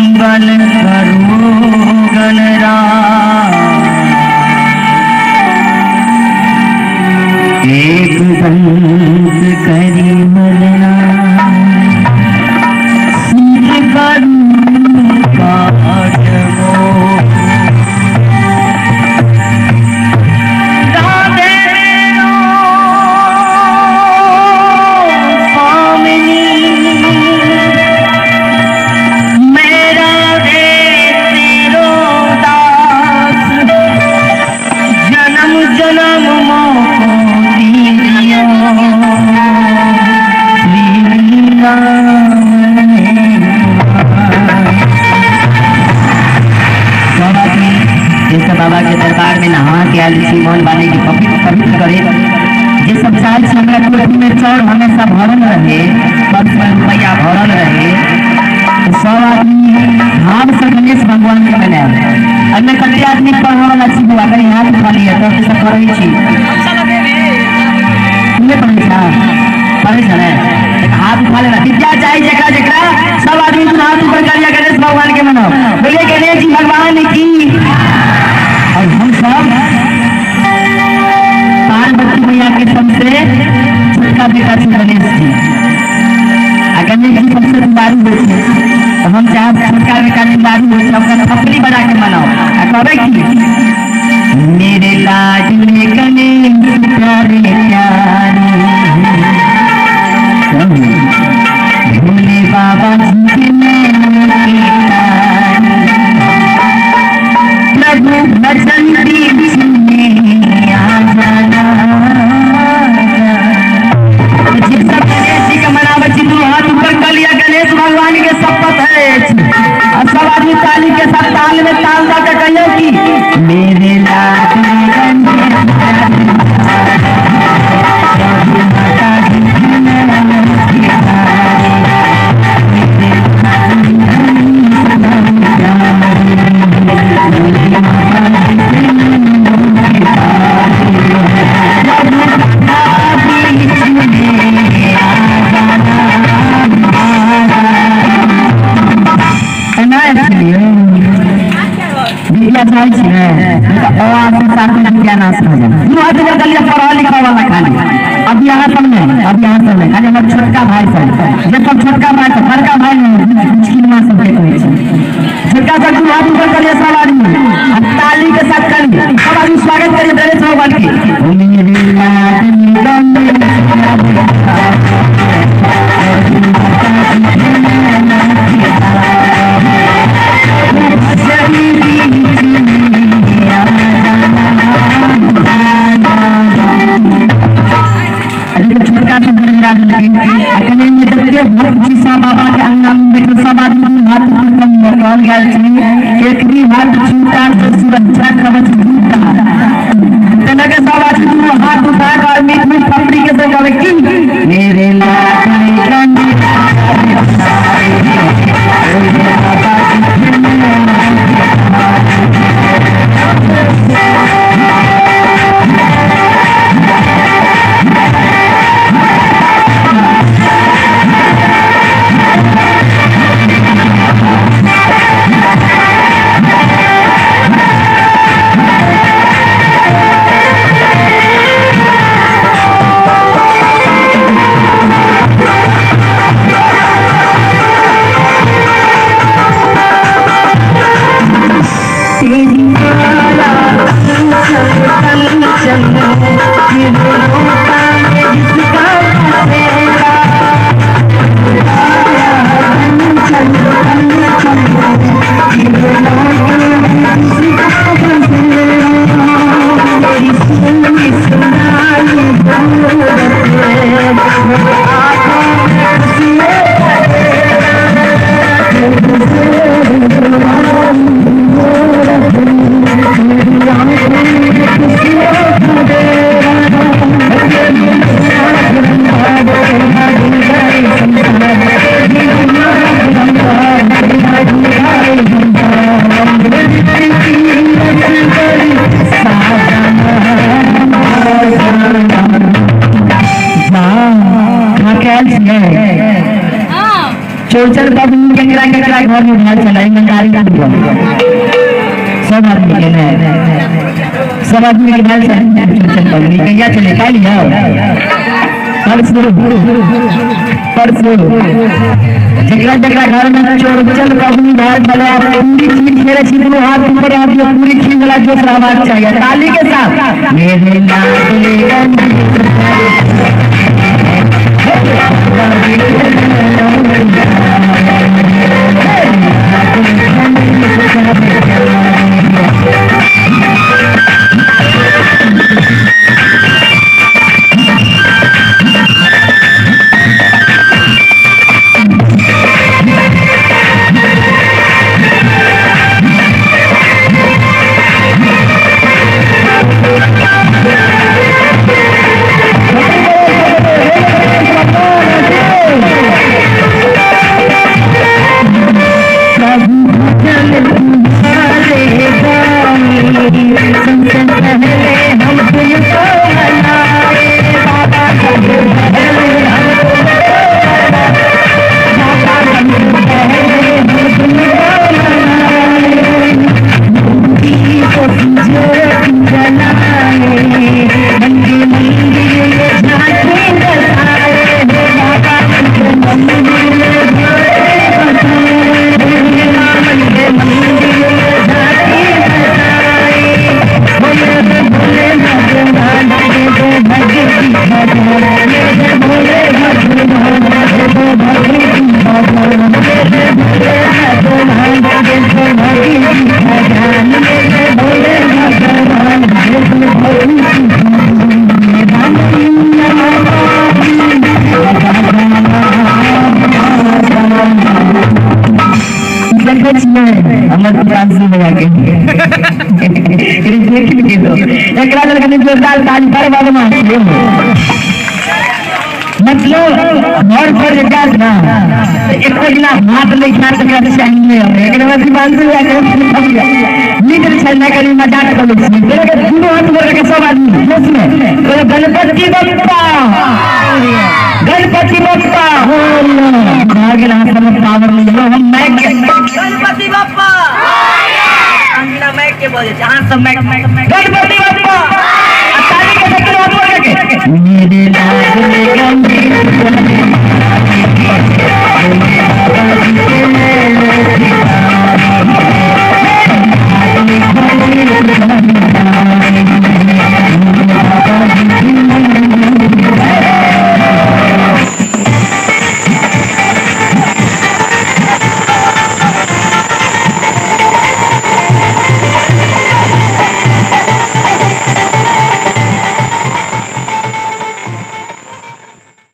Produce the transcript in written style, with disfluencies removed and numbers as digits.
मंगल करो गणराज, एक दंत करी मलना सिर करूं काट मोह। बाबा के दरबार में नहा के आयल मोहन बाने की पवित्र करे जे सब साल से हमरा कोठी में चौर हमेशा भरल रहे, 500 रुपया भरल रहे। तो सब आदमी भाव से गणेश भगवान के मनाए। अन्य कते आदमी पढ़ा वाला छी बुआ अगर हाथ उठा लिया तो ऐसा करै छी तुमने पढ़े छले हाथ उठा लेना विद्या चाहिए जकरा जकरा सब आदमी हाथ ऊपर कर लिया गणेश भगवान के मनाओ। बोले गणेश जी भगवान की। और हम सब पार्वती मैया के सबसे छोटका बेटा थे गणेश जी। गणेश जी सबसे दारू बेचे तो हम चाहे छोटका बेटा दारू बेचे अपना थपड़ी बना के मनाओ। कहबे की मेरे लाज में गणेश प्यारे प्यारे भोले बाबा जी के गणेश भगवान के शपथ है। सब आदमी ताली के साथ ताल में ताल दा के कहियो कि मेरे लाल अब यहाँ सब में खाली हमारे छोटका भाई सब जब सब छोटका भाई सब बड़का भाई छोटका सा हाथ ऊपर करिए सब आदमी ताली के साथ करिए सब आदमी स्वागत करिए गणेश भगवान बाबा के अंगना में सब आदमी हाथ एक भी हाथ छूटा तो सुरक्षा कवच टूटा लगे सब आदमी हाथ उठा कर मीट मीट पपड़ी के संग कहे कि मेरे चौचर बाबू केकरा केकरा घर आदमी ढाल चला ईमानदारी का सब आदमी के ना सब आदमी के ढाल चल कहिया चले खा लिया परसों जगह जगह घर में चोर चल कभी ढाल चले आप पूरी चीज मेरे सीधे हाथ ऊपर आप जो पूरी चीज वाला जो आवाज चाहिए ताली के साथ मेरे जोरदार ताली पर मतलब और पर जात ना एक जना हाथ ले खात के चाहिए एकरे बाद बांध दिया के लीडर चलना करी मजाक कर लो तेरे दोनों हाथ में रखे सब आदमी उसमें तो गणपति बप्पा आगे ना सब पावर ले लो हम मैक गणपति बप्पा अंगना मैक के बोले जहां सब मैक